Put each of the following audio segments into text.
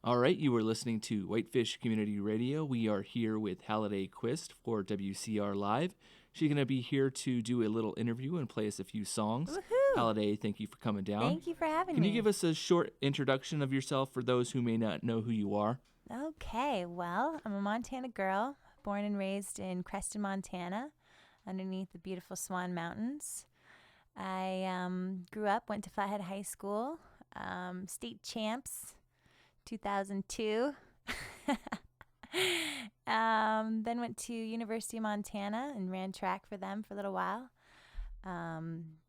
All right, you were listening to Whitefish Community Radio. We are here with Halladay Quist for WCR Live. She's going to be here to do a little interview and play us a few songs. Woohoo! Halladay, thank you for coming down. Thank you for having Can me. you give us a short introduction of yourself for those who may not know who you are? Okay, well, I'm a Montana girl, born and raised in Creston, Montana, underneath the beautiful Swan Mountains. I grew up, went to Flathead High School, state champs, 2002. Then went to University of Montana and ran track for them for a little while.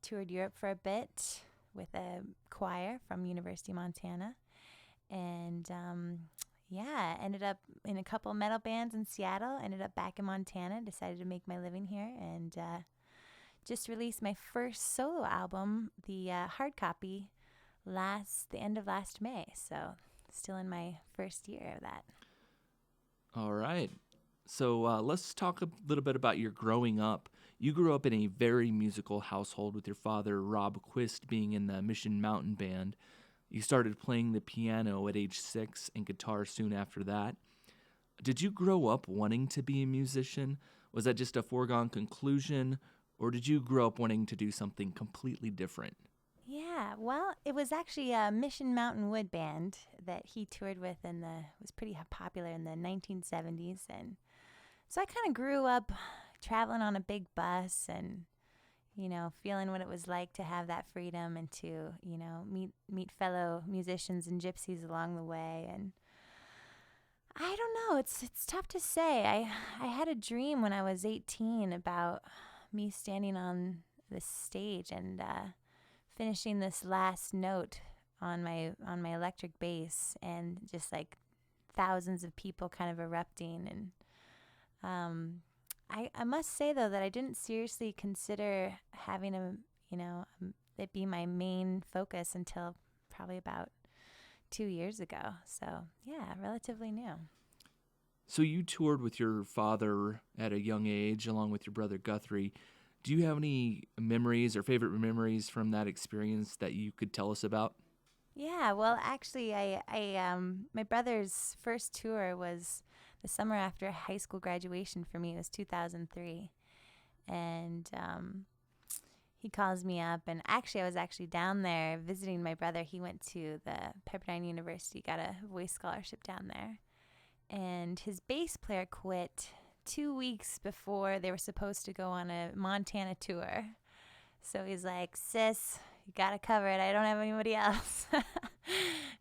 Toured Europe for a bit with a choir from University of Montana. And ended up in a couple of metal bands in Seattle, ended up back in Montana, decided to make my living here, and just released my first solo album, the hard copy, the end of last May. So still in my first year of that. All right. So let's talk a little bit about your growing up. You grew up in a very musical household with your father, Rob Quist, being in the Mission Mountain Band. You started playing the piano at age 6 and guitar soon after that. Did you grow up wanting to be a musician? Was that just a foregone conclusion, or did you grow up wanting to do something completely different? Yeah, well, it was actually a Mission Mountain Wood band that he toured with was pretty popular in the 1970s. And so I kind of grew up traveling on a big bus and, feeling what it was like to have that freedom and to, meet fellow musicians and gypsies along the way. And I don't know, it's tough to say. I had a dream when I was 18 about me standing on this stage and finishing this last note on my electric bass, and just like thousands of people kind of erupting. And I must say though that I didn't seriously consider having it be my main focus until probably about 2 years ago. So yeah, relatively new. So you toured with your father at a young age along with your brother Guthrie. Do you have any memories or favorite memories from that experience that you could tell us about? Yeah, well, actually, my brother's first tour was the summer after high school graduation for me. It was 2003, and he calls me up, and actually, I was actually down there visiting my brother. He went to the Pepperdine University, got a voice scholarship down there, and his bass player quit 2 weeks before they were supposed to go on a Montana tour. So he's like, sis, you got to cover it. I don't have anybody else.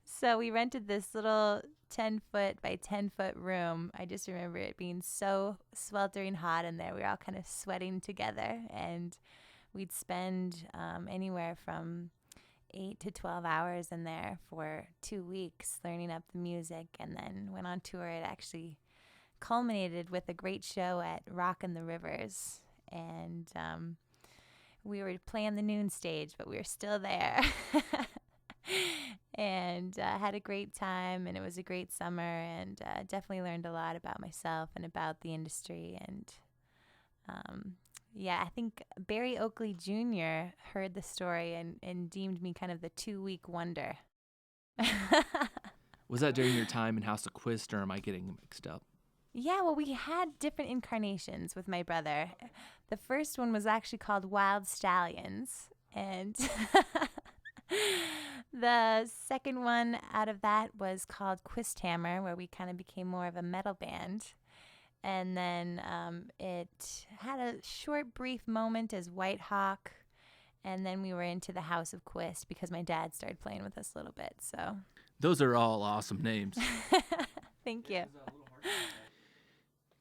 So we rented this little 10-foot by 10-foot room. I just remember it being so sweltering hot in there. We were all kind of sweating together, and we'd spend anywhere from 8 to 12 hours in there for 2 weeks learning up the music, and then went on tour. It actually culminated with a great show at Rockin' the Rivers, and we were playing the noon stage, but we were still there. And had a great time, and it was a great summer, and definitely learned a lot about myself and about the industry. And I think Barry Oakley Jr. heard the story and deemed me kind of the 2-week wonder. Was that during your time in House of Quist, or am I getting mixed up? Yeah, well, we had different incarnations with my brother. The first one was actually called Wild Stallions, and the second one out of that was called Quist Hammer, where we kind of became more of a metal band. And then it had a short, brief moment as White Hawk, and then we were into the House of Quist because my dad started playing with us a little bit. So those are all awesome names. Thank you.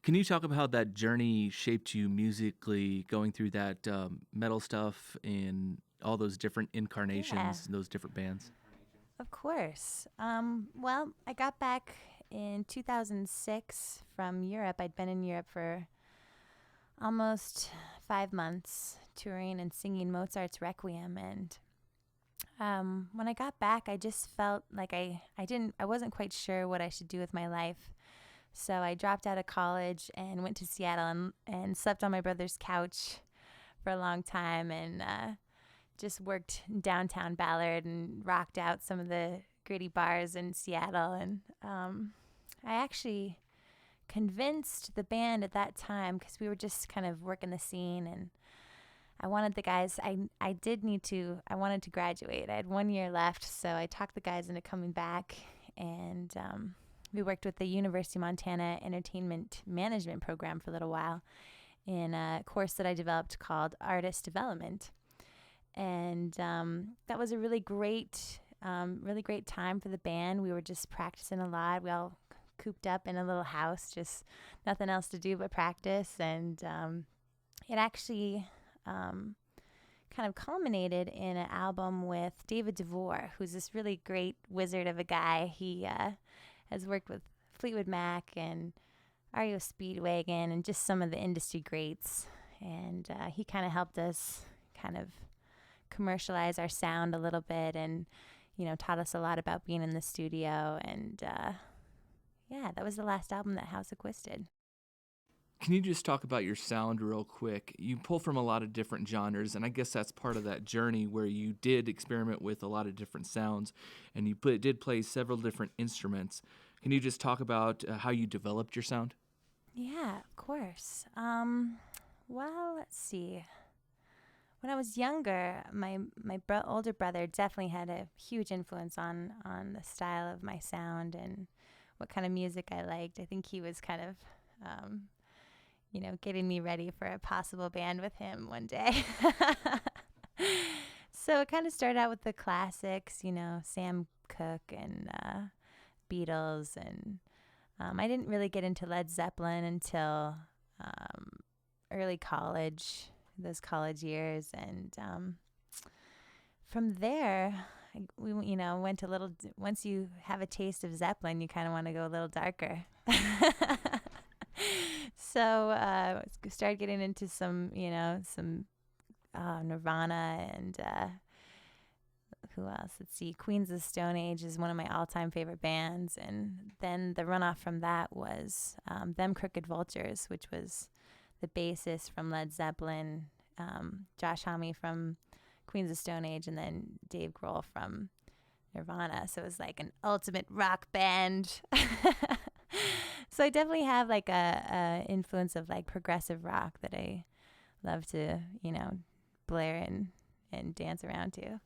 Can you talk about how that journey shaped you musically, going through that metal stuff and all those different incarnations and those different bands? Of course. Well, I got back in 2006 from Europe. I'd been in Europe for almost 5 months, touring and singing Mozart's Requiem. And when I got back, I just felt like I wasn't quite sure what I should do with my life. So I dropped out of college and went to Seattle and slept on my brother's couch for a long time, and just worked in downtown Ballard and rocked out some of the gritty bars in Seattle. And I actually convinced the band at that time, because we were just kind of working the scene, and I wanted the guys, I wanted to graduate. I had 1 year left, so I talked the guys into coming back, and we worked with the University of Montana Entertainment Management Program for a little while in a course that I developed called Artist Development. And that was a really great time for the band. We were just practicing a lot. We all cooped up in a little house, just nothing else to do but practice. And it actually kind of culminated in an album with David DeVore, who's this really great wizard of a guy. He has worked with Fleetwood Mac and REO Speedwagon and just some of the industry greats. And he kind of helped us kind of commercialize our sound a little bit, and taught us a lot about being in the studio. And that was the last album that Halladay Quist did. Can you just talk about your sound real quick? You pull from a lot of different genres, and I guess that's part of that journey where you did experiment with a lot of different sounds, and you did play several different instruments. Can you just talk about how you developed your sound? Yeah, of course. Well, let's see. When I was younger, my older brother definitely had a huge influence on the style of my sound and what kind of music I liked. I think he was kind of, getting me ready for a possible band with him one day. So it kind of started out with the classics, Sam Cooke and Beatles. And I didn't really get into Led Zeppelin until early college, those college years. And from there, we went a little, once you have a taste of Zeppelin, you kind of want to go a little darker. So started getting into some Nirvana and who else? Let's see. Queens of the Stone Age is one of my all-time favorite bands. And then the runoff from that was Them Crooked Vultures, which was the bassist from Led Zeppelin, Josh Homme from Queens of Stone Age, and then Dave Grohl from Nirvana. So it was like an ultimate rock band. So I definitely have like a influence of like progressive rock that I love to, blare and dance around to.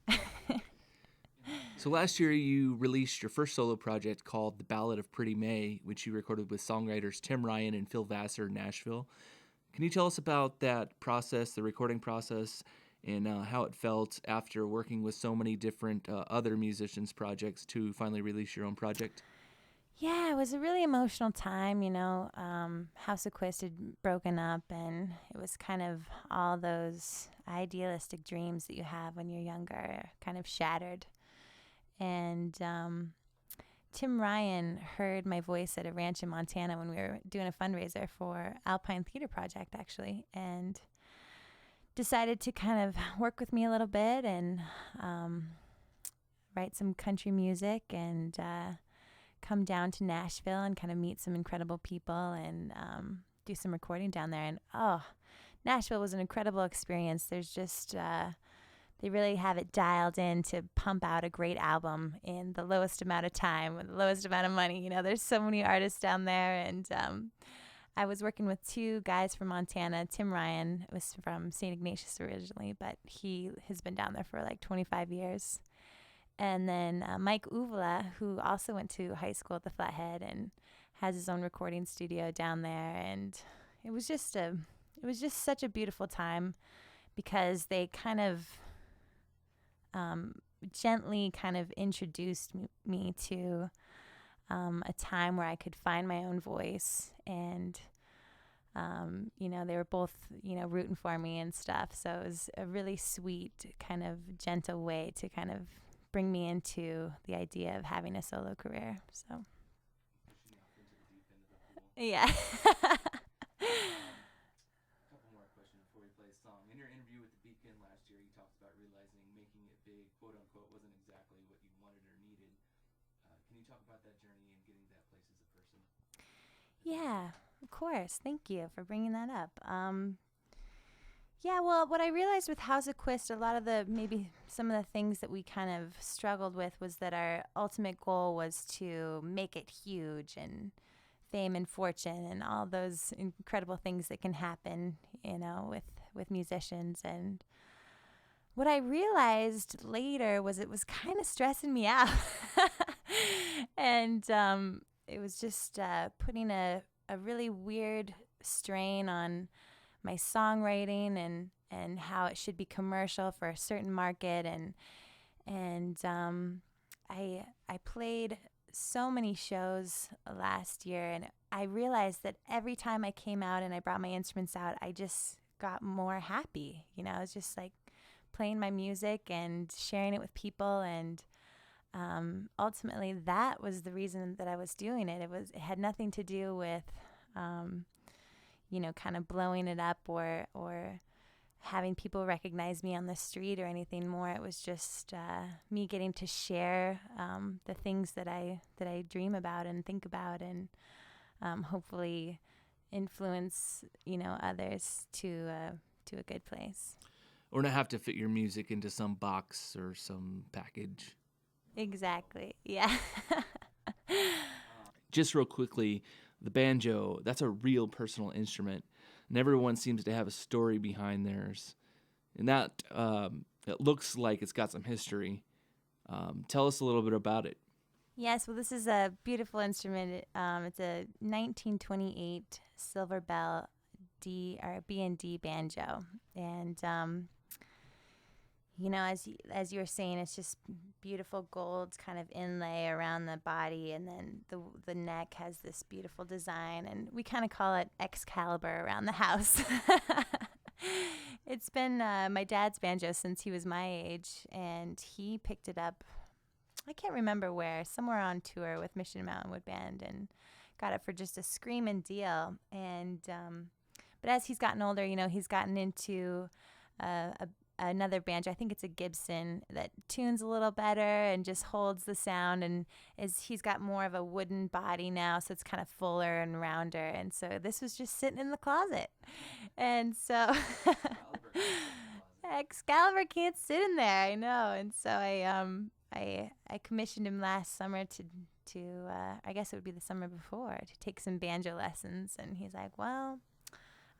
So last year you released your first solo project called The Ballad of Pretty Mae, which you recorded with songwriters Tim Ryan and Phil Vassar in Nashville. Can you tell us about that process, the recording process, and how it felt after working with so many different other musicians' projects to finally release your own project? Yeah, it was a really emotional time, Halladay Quist had broken up, and it was kind of all those idealistic dreams that you have when you're younger kind of shattered. And Tim Ryan heard my voice at a ranch in Montana when we were doing a fundraiser for Alpine Theater Project, actually, and decided to kind of work with me a little bit and write some country music and come down to Nashville and kind of meet some incredible people and do some recording down there. And Nashville was an incredible experience. There's just they really have it dialed in to pump out a great album in the lowest amount of time with the lowest amount of money. There's so many artists down there. And I was working with two guys from Montana. Tim Ryan was from St. Ignatius originally, but he has been down there for like 25 years. And then Mike Uvula, who also went to high school at the Flathead and has his own recording studio down there. And it was just such a beautiful time because they kind of gently kind of introduced me to a time where I could find my own voice. And they were both, rooting for me and stuff. So it was a really sweet kind of gentle way to kind of bring me into the idea of having a solo career. So, yeah. Couple more questions before we play a song. In your interview with The Beacon last year, you talked about realizing making it big, quote unquote, wasn't exactly what you wanted or needed. Can you talk about that journey and getting that place as a person? Yeah, of course. Thank you for bringing that up. Yeah, well, what I realized with Halladay Quist, a lot of maybe some of the things that we kind of struggled with was that our ultimate goal was to make it huge and fame and fortune and all those incredible things that can happen, with musicians. And what I realized later was it was kind of stressing me out. And it was just putting a really weird strain on my songwriting and how it should be commercial for a certain market. And I played so many shows last year, and I realized that every time I came out and I brought my instruments out, I just got more happy. I was just like playing my music and sharing it with people, and ultimately that was the reason that I was doing it. It had nothing to do with kind of blowing it up or having people recognize me on the street or anything more. It was just me getting to share the things that I dream about and think about, and hopefully influence others to a good place. Or not have to fit your music into some box or some package. Exactly. Yeah. Just real quickly, the banjo, that's a real personal instrument, and everyone seems to have a story behind theirs. And that it looks like it's got some history. Tell us a little bit about it. Yes, well, this is a beautiful instrument. It's a 1928 silver bell B&D banjo. And as you were saying, it's just beautiful gold kind of inlay around the body, and then the neck has this beautiful design, and we kind of call it Excalibur around the house. It's been my dad's banjo since he was my age, and he picked it up, I can't remember where, somewhere on tour with Mission Mountain Wood Band, and got it for just a screaming deal. And but as he's gotten older, he's gotten into another banjo. I think it's a Gibson that tunes a little better and just holds the sound, and he's got more of a wooden body now, so it's kind of fuller and rounder. And so this was just sitting in the closet, and so Excalibur can't sit in there, I know. And so I commissioned him last summer to I guess it would be the summer before, to take some banjo lessons, and he's like, well,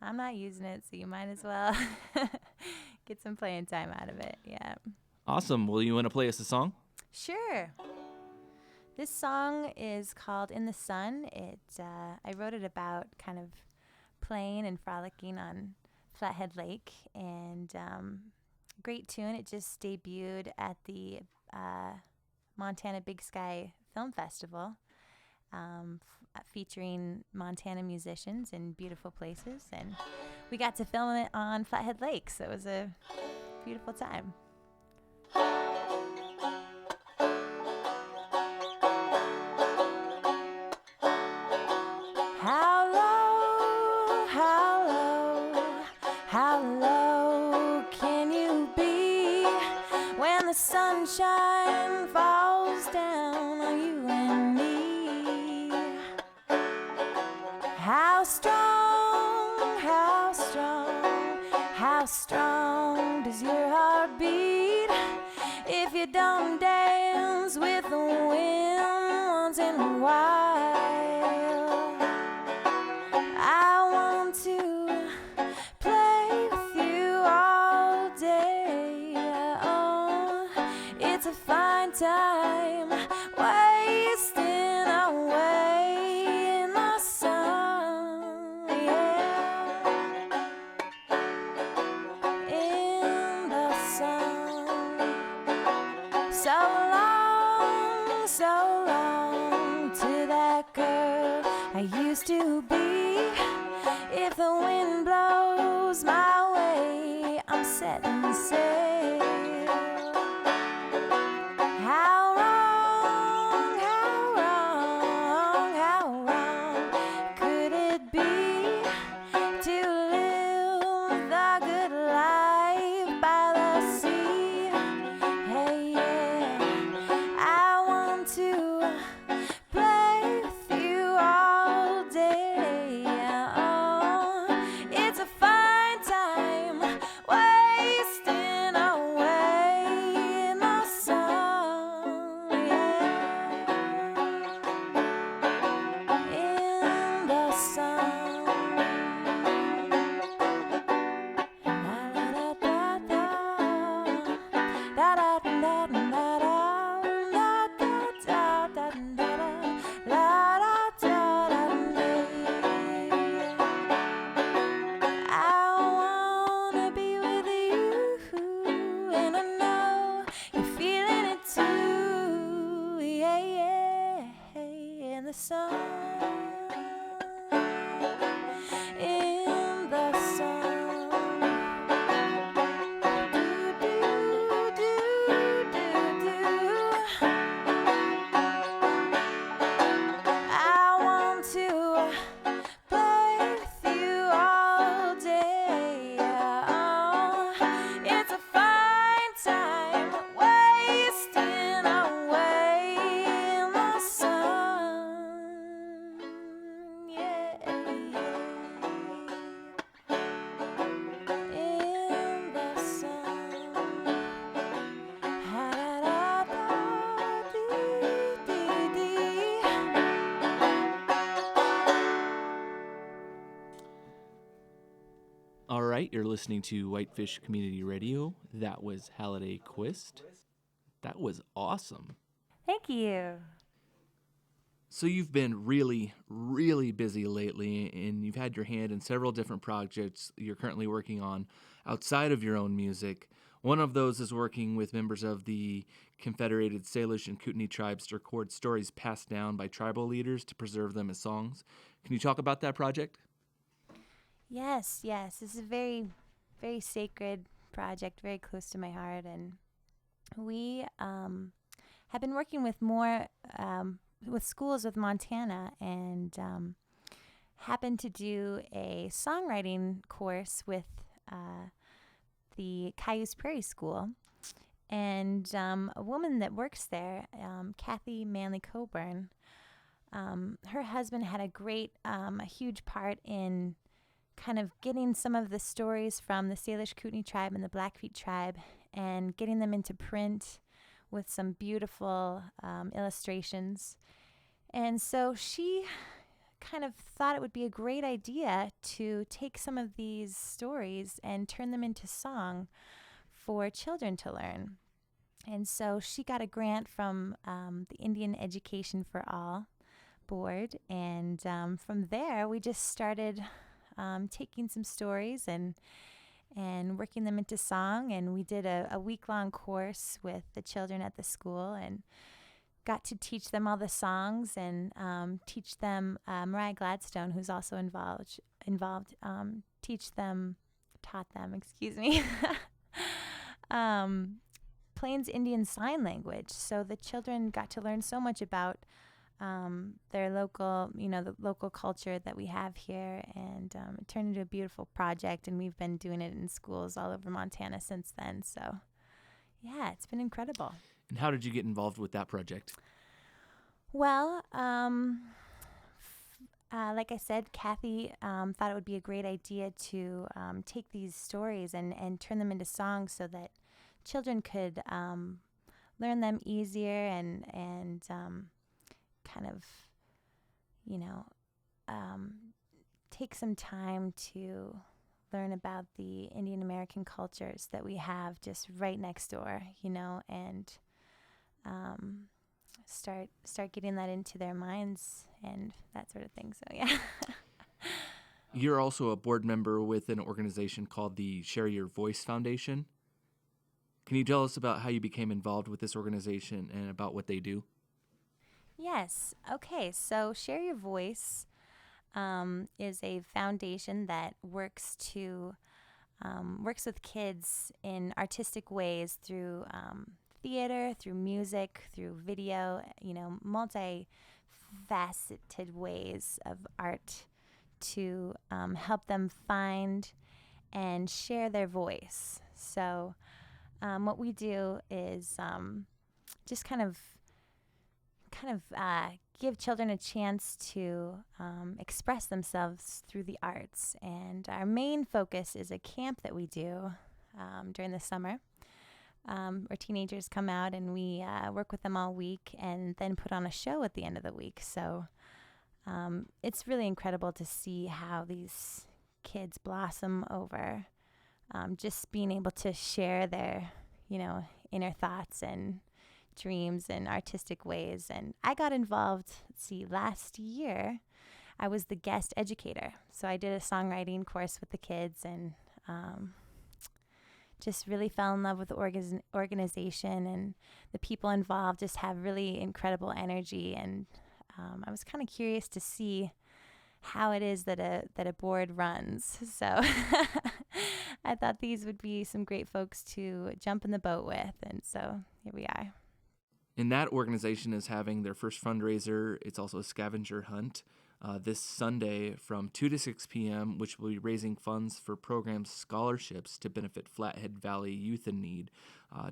I'm not using it, so you might as well get some playing time out of it. Yeah. Awesome. Well, you want to play us a song? Sure. This song is called In the Sun. I wrote it about kind of playing and frolicking on Flathead Lake, and great tune. It just debuted at the Montana Big Sky Film Festival, featuring Montana musicians in beautiful places, and we got to film it on Flathead Lake, so it was a beautiful time. How low, how low, how low can you be when the sunshine falls down on you and me? How strong, how strong, how strong does your heart beat if you don't dance with the wind once in a while? I want to play with you all day. Oh, it's a fine time wasting away in the sun, yeah, in the sun. So long to that girl I used to be. If the wind blows my way, I'm setting sail. How wrong, how wrong, how wrong could it be to live the good life by the sea? Hey, yeah, I want to play with you all day. Oh, it's a fine time the sun, in the sun. Do, do, do, do, do. I want to play with you all day. Oh, it's a fine time wasting away in the sun. Yeah, in the sun. Ha-da-da-da-dee-dee-dee. All right, you're listening to Whitefish Community Radio. That was Halladay Quist. That was awesome. Thank you. So you've been really, really busy lately, and you've had your hand in several different projects you're currently working on outside of your own music. One of those is working with members of the Confederated Salish and Kootenai tribes to record stories passed down by tribal leaders to preserve them as songs. Can you talk about that project? Yes. This is a very, very sacred project, very close to my heart. And we have been working with with schools with Montana, and happened to do a songwriting course with the Cayuse Prairie School. And a woman that works there, Kathy Manley Coburn, her husband had a huge part in kind of getting some of the stories from the Salish Kootenai tribe and the Blackfeet tribe and getting them into print with some beautiful illustrations. And so she kind of thought it would be a great idea to take some of these stories and turn them into song for children to learn. And so she got a grant from the Indian Education for All board, and from there we just started taking some stories and working them into song. And we did a week-long course with the children at the school and got to teach them all the songs and teach them Mariah Gladstone, who's also involved, taught them, Plains Indian Sign Language. So the children got to learn so much about their local, the local culture that we have here, and it turned into a beautiful project, and we've been doing it in schools all over Montana since then. So, yeah, it's been incredible. And how did you get involved with that project? Well, like I said, Kathy thought it would be a great idea to take these stories and turn them into songs so that children could learn them easier and kind of, take some time to learn about the Indian American cultures that we have just right next door, and start getting that into their minds and that sort of thing. So, yeah. You're also a board member with an organization called the Share Your Voice Foundation. Can you tell us about how you became involved with this organization and about what they do? Yes. Okay. So Share Your Voice is a foundation that works with kids in artistic ways through theater, through music, through video, multifaceted ways of art to help them find and share their voice. So what we do is just kind of give children a chance to express themselves through the arts. And our main focus is a camp that we do during the summer, where teenagers come out and we work with them all week and then put on a show at the end of the week. So it's really incredible to see how these kids blossom over just being able to share their, inner thoughts and dreams in artistic ways. And I got involved, last year I was the guest educator. So I did a songwriting course with the kids and just really fell in love with the organization, and the people involved just have really incredible energy and I was kind of curious to see how it is that a board runs. So I thought these would be some great folks to jump in the boat with, and so here we are. And that organization is having their first fundraiser. It's also a scavenger hunt this Sunday from 2 to 6 p.m., which will be raising funds for programs scholarships to benefit Flathead Valley Youth in Need.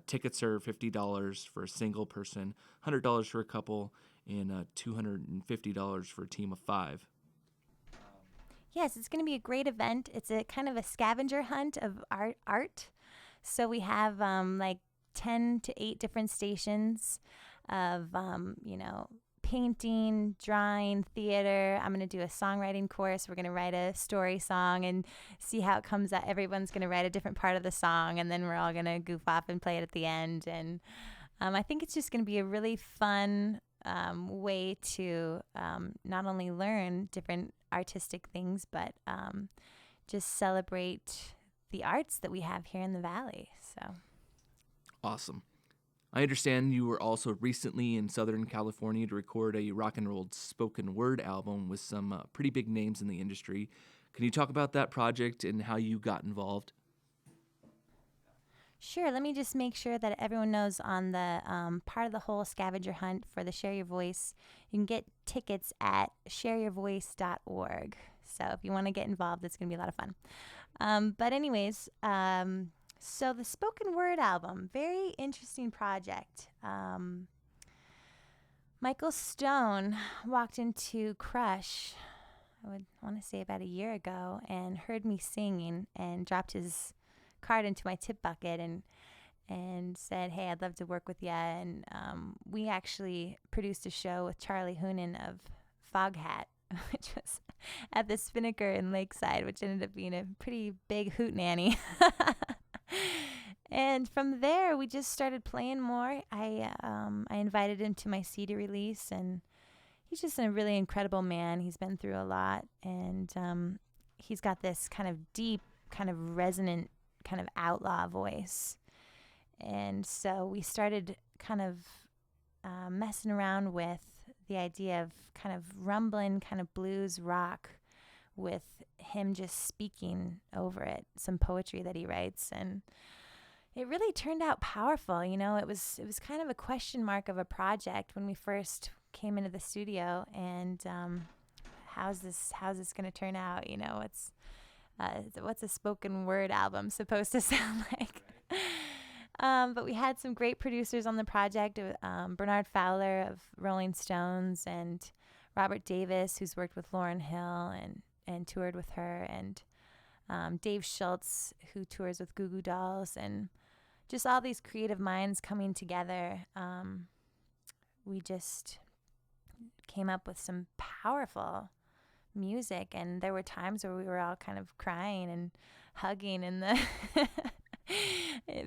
Tickets are $50 for a single person, $100 for a couple, and $250 for a team of 5. Yes, it's going to be a great event. It's a kind of a scavenger hunt of art. So we have like 10 to 8 different stations of, painting, drawing, theater. I'm going to do a songwriting course. We're going to write a story song and see how it comes out. Everyone's going to write a different part of the song, and then we're all going to goof off and play it at the end. And I think it's just going to be a really fun way to not only learn different artistic things, but just celebrate the arts that we have here in the Valley. So Awesome. I understand you were also recently in Southern California to record a rock and roll spoken word album with some pretty big names in the industry. Can you talk about that project and how you got involved? sure, let me just make sure that everyone knows on the part of the whole scavenger hunt for the Share Your Voice, you can get tickets at shareyourvoice.org. So if you want to get involved, it's going to be a lot of fun. But anyways, so the spoken word album, very interesting project. Michael Stone walked into Crush, I would want to say about a year ago, and heard me singing and dropped his card into my tip bucket and said, hey, I'd love to work with you. And we actually produced a show with Charlie Hoonan of Foghat, which was at the Spinnaker in Lakeside, which ended up being a pretty big hootenanny. And from there, we just started playing more. I invited him to my CD release, and he's just a really incredible man. He's been through a lot, and he's got this kind of deep, kind of resonant, kind of outlaw voice. And so we started kind of messing around with the idea of kind of rumbling, kind of blues rock with him just speaking over it, some poetry that he writes. And it really turned out powerful. You know, it was kind of a question mark of a project when we first came into the studio, and how's this going to turn out? You know, what's a spoken word album supposed to sound like? But we had some great producers on the project, Bernard Fowler of Rolling Stones, and Robert Davis, who's worked with Lauryn Hill and toured with her, and Dave Schultz, who tours with Goo Goo Dolls, and just all these creative minds coming together. We just came up with some powerful music, and there were times where we were all kind of crying and hugging in the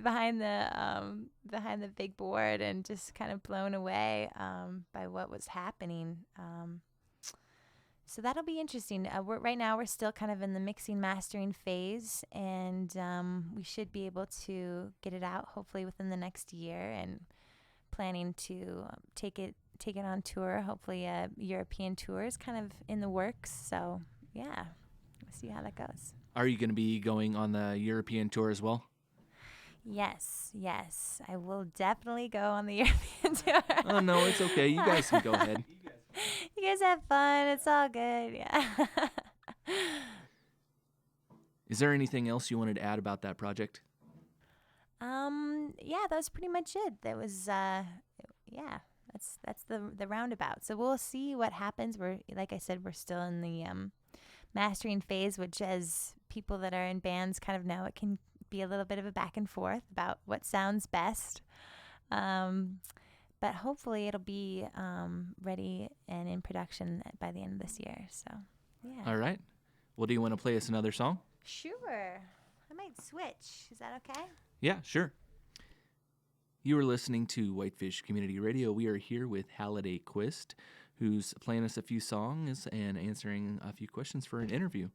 behind the big board, and just kind of blown away by what was happening. So that'll be interesting. Right now we're still kind of in the mixing mastering phase, and we should be able to get it out hopefully within the next year, and planning to take it on tour. Hopefully a European tour is kind of in the works. So yeah, we'll see how that goes. Are you going to be going on the European tour as well? Yes, I will definitely go on the European tour. Oh, no, it's okay. You guys can go ahead. You guys have fun. It's all good. Yeah. Is there anything else you wanted to add about that project? Yeah, that was pretty much it. That was, that's the roundabout. So we'll see what happens. Like I said, we're still in the mastering phase, which, as people that are in bands kind of know, it can be a little bit of a back and forth about what sounds best. But hopefully it'll be ready and in production by the end of this year. So, yeah. All right. Well, do you want to play us another song? Sure. I might switch. Is that okay? Yeah, sure. You are listening to Whitefish Community Radio. We are here with Halladay Quist, who's playing us a few songs and answering a few questions for an interview.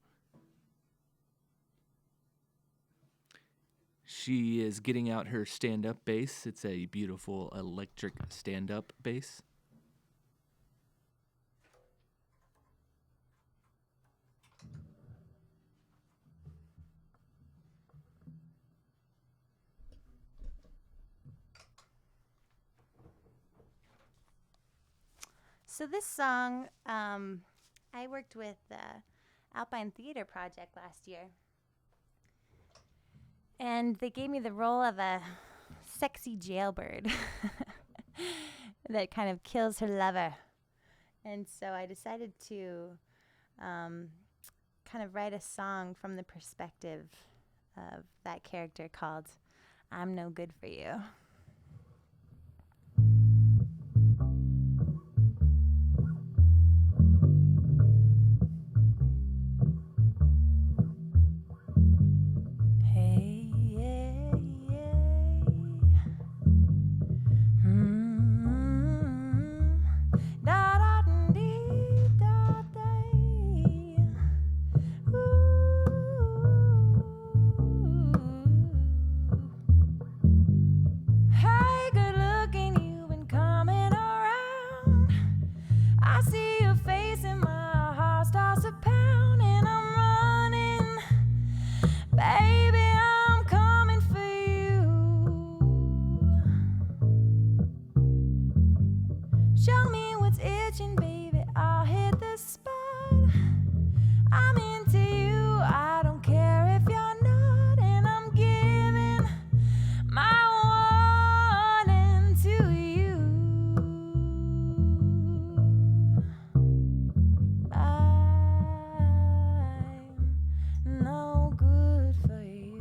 She is getting out her stand-up bass. It's a beautiful electric stand-up bass. So this song, I worked with the Alpine Theater Project last year. And they gave me the role of a sexy jailbird that kind of kills her lover. And so I decided to kind of write a song from the perspective of that character called I'm No Good For You. Show me what's itching, baby. I'll hit the spot. I'm into you. I don't care if you're not. And I'm giving my warning to you. I'm no good for you.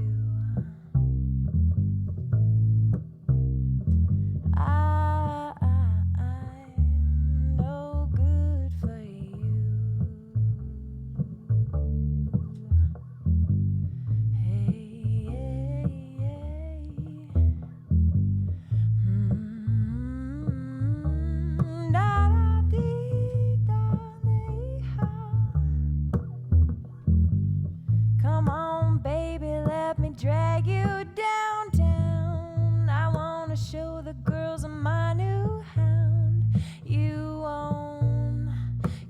Come on, baby, let me drag you downtown. I wanna show the girls I'm my new hound. You won't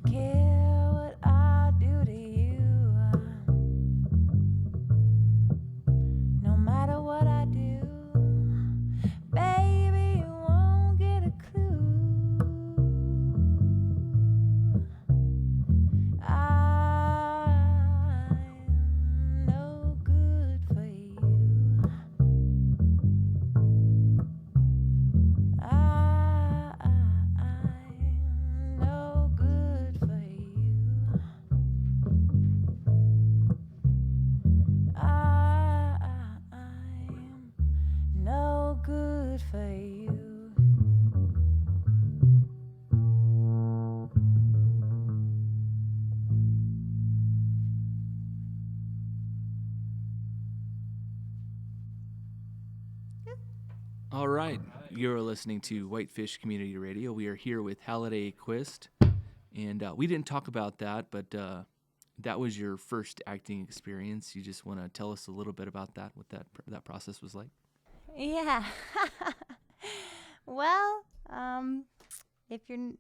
care what I do to you. No matter what I do, baby, you won't get a clue. I'm no good for you. I'm no good for you. I'm no good for you. All right, you're listening to Whitefish Community Radio. We are here with Halladay Quist, and we didn't talk about that, but that was your first acting experience. You just want to tell us a little bit about that, what that process was like? Yeah. Well, if you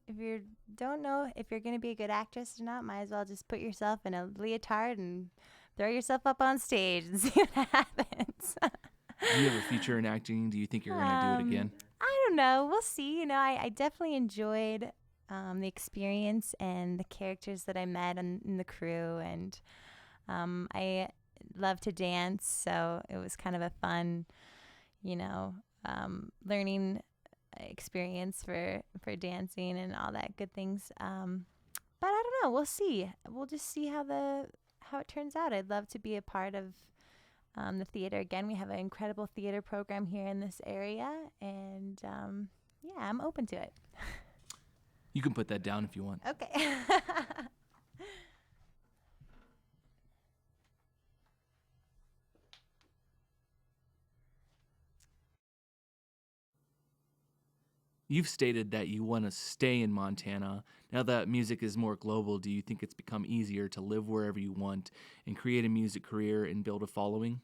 don't know if you're gonna be a good actress or not, might as well just put yourself in a leotard and throw yourself up on stage and see what happens. Do you have a future in acting? Do you think you're going to do it again? I don't know. We'll see. I definitely enjoyed the experience and the characters that I met in the crew, and I love to dance, so it was kind of a fun, learning experience for dancing and all that good things. But I don't know. We'll see. We'll just see how it turns out. I'd love to be a part of the theater again. We have an incredible theater program here in this area, and yeah, I'm open to it. You can put that down if you want. Okay. You've stated that you want to stay in Montana. Now that music is more global, do you think it's become easier to live wherever you want and create a music career and build a following?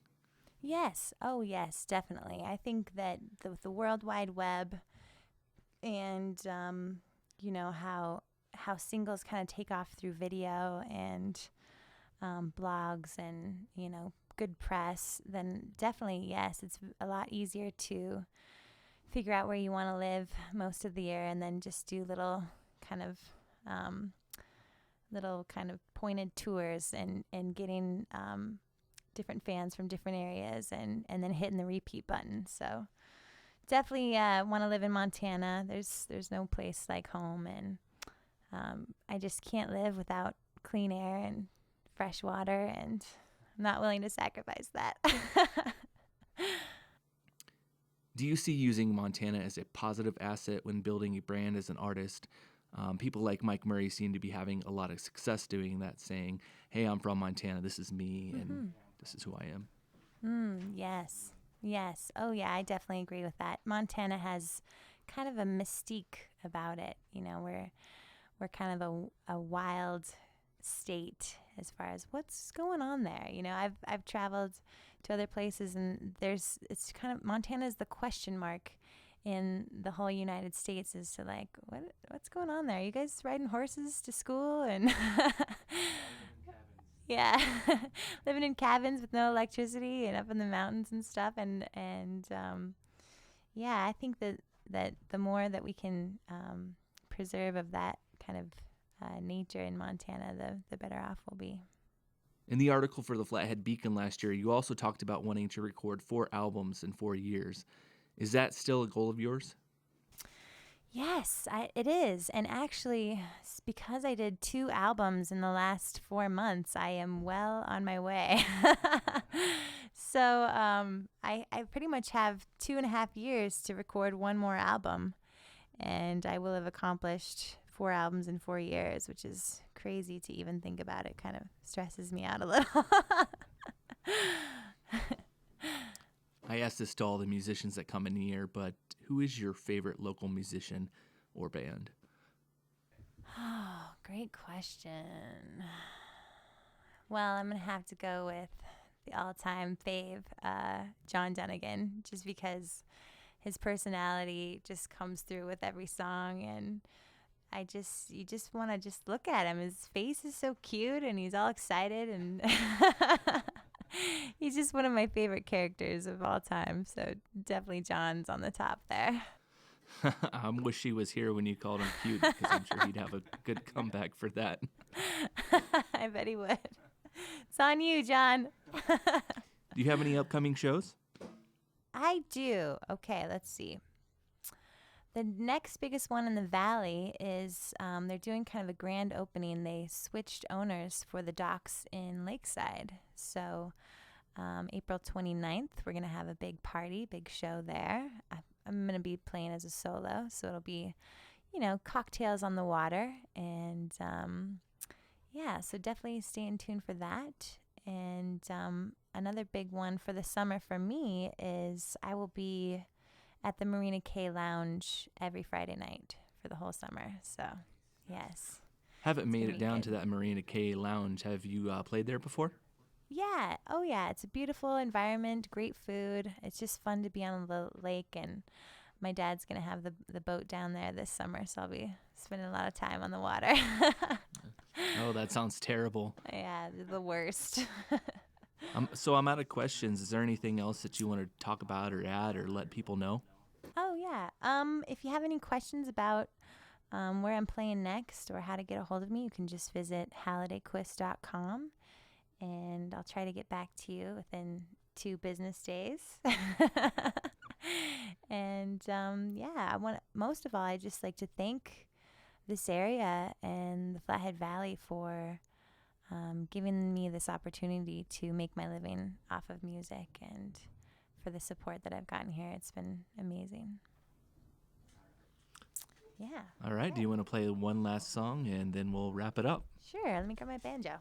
Yes. Oh, yes, definitely. I think that the World Wide Web and, how singles kind of take off through video and blogs and, good press, then definitely, yes, it's a lot easier to figure out where you want to live most of the year and then just do little kind of little kind of pointed tours and getting different fans from different areas and then hitting the repeat button. So definitely want to live in Montana. There's no place like home, and I just can't live without clean air and fresh water, and I'm not willing to sacrifice that. Do you see using Montana as a positive asset when building a brand as an artist? People like Mike Murray seem to be having a lot of success doing that, saying, hey, I'm from Montana, this is me, and this is who I am. Yes. Yes. Oh, yeah, I definitely agree with that. Montana has kind of a mystique about it. You know, we're kind of a wild state as far as what's going on there. You know, I've traveled to other places, and it's kind of, Montana is the question mark in the whole United States, as to like, what's going on there? You guys riding horses to school and yeah, living in cabins with no electricity and up in the mountains and stuff. And yeah, I think that the more that we can preserve of that kind of nature in Montana, the better off we'll be. In the article for the Flathead Beacon last year, you also talked about wanting to record 4 albums in 4 years. Is that still a goal of yours? Yes, it is. And actually, because I did 2 albums in the last 4 months, I am well on my way. So I pretty much have 2.5 years to record 1 more album. And I will have accomplished 4 albums in 4 years, which is crazy to even think about. It kind of stresses me out a little. I ask this to all the musicians that come in here, but who is your favorite local musician or band? Oh, great question. Well, I'm going to have to go with the all-time fave, John Dunnigan, just because his personality just comes through with every song, and you just want to just look at him. His face is so cute, and he's all excited, and he's just one of my favorite characters of all time. So definitely John's on the top there. I wish he was here when you called him cute, because I'm sure he'd have a good comeback for that. I bet he would. It's on you, John. Do you have any upcoming shows? I do. Okay, let's see. The next biggest one in the Valley is they're doing kind of a grand opening. They switched owners for the docks in Lakeside. So April 29th, we're going to have a big party, big show there. I'm going to be playing as a solo, so it'll be, cocktails on the water. And yeah, so definitely stay in tune for that. And another big one for the summer for me is I will be at the Marina K Lounge every Friday night for the whole summer. So, yes. Haven't made it down to that Marina K Lounge. Have you played there before? Yeah. Oh, yeah. It's a beautiful environment, great food. It's just fun to be on the lake, and my dad's going to have the boat down there this summer, so I'll be spending a lot of time on the water. Oh, that sounds terrible. Yeah, the worst. So I'm out of questions. Is there anything else that you want to talk about or add or let people know? Oh, yeah. If you have any questions about where I'm playing next or how to get a hold of me, you can just visit halladayquist.com, and I'll try to get back to you within 2 business days. And yeah, most of all, I just like to thank this area and the Flathead Valley for giving me this opportunity to make my living off of music, and for the support that I've gotten here. It's been amazing. Yeah. All right. Do you want to play one last song, and then we'll wrap it up? Sure. Let me grab my banjo.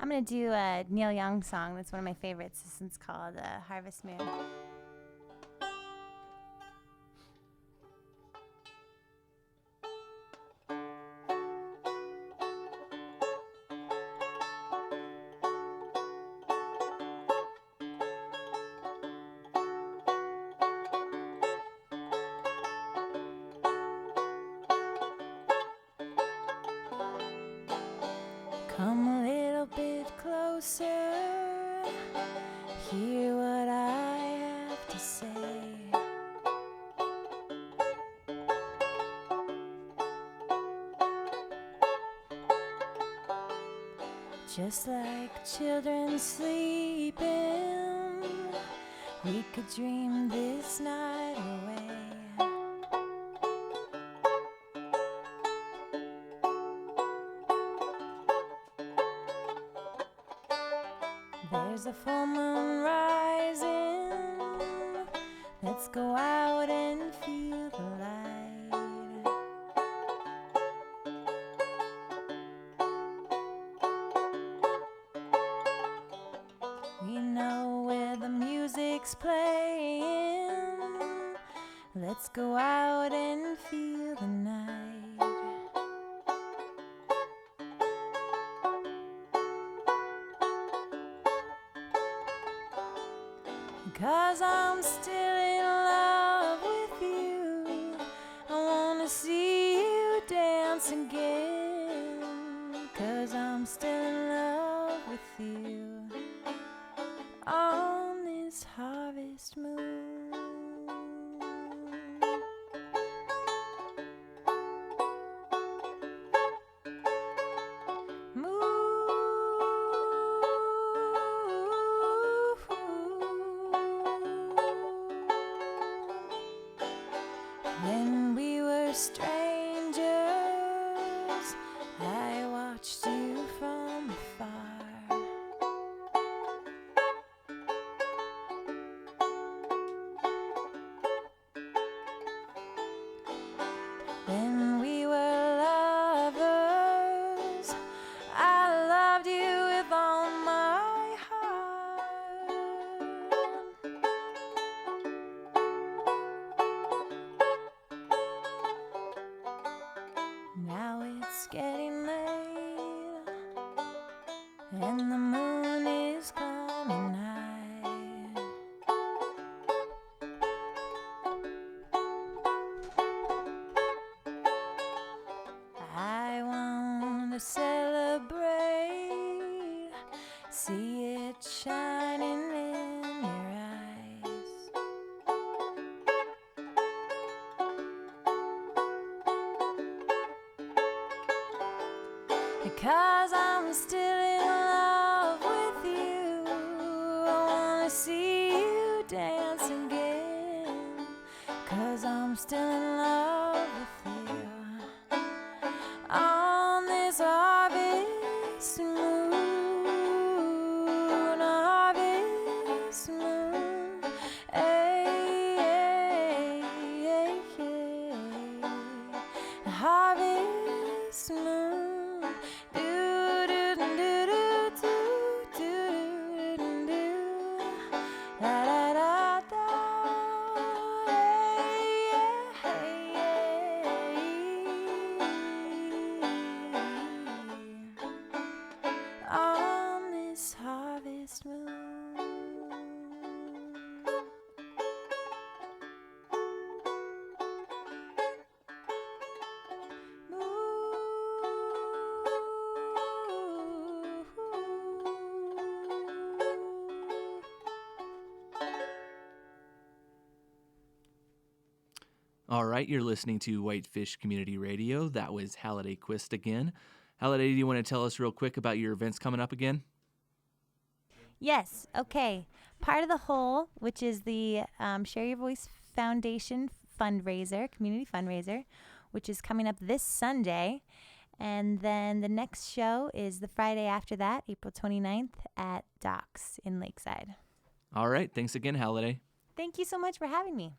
I'm going to do a Neil Young song. That's one of my favorites. This one's called Harvest Moon. Come a little bit closer, hear what I have to say. Just like children sleeping, we could dream this night away. There's a full moon rising. Let's go out and feel the light. We know where the music's playing. Let's go out and feel the night. 'Cause I'm still in love with you. I wanna see you dance again. 'Cause I'm still in love with you on this harvest moon. When we were strangers, I watched you from afar. When we were lovers, I loved you with all my heart. Now it's getting late, and the moon is coming high. I want to celebrate, see it shining in your eyes. Because I'm still in love with you. I wanna see you dance again. 'Cause I'm still in love with you on this harvest moon, harvest moon. Hey, hey, hey, hey. Harvest moon. On this harvest moon. All right, you're listening to Whitefish Community Radio. That was Halladay Quist again. Halladay, do you want to tell us real quick about your events coming up again? Yes, okay. Part of the Whole, which is the Share Your Voice Foundation fundraiser, community fundraiser, which is coming up this Sunday. And then the next show is the Friday after that, April 29th at Docks in Lakeside. All right, thanks again, Halladay. Thank you so much for having me.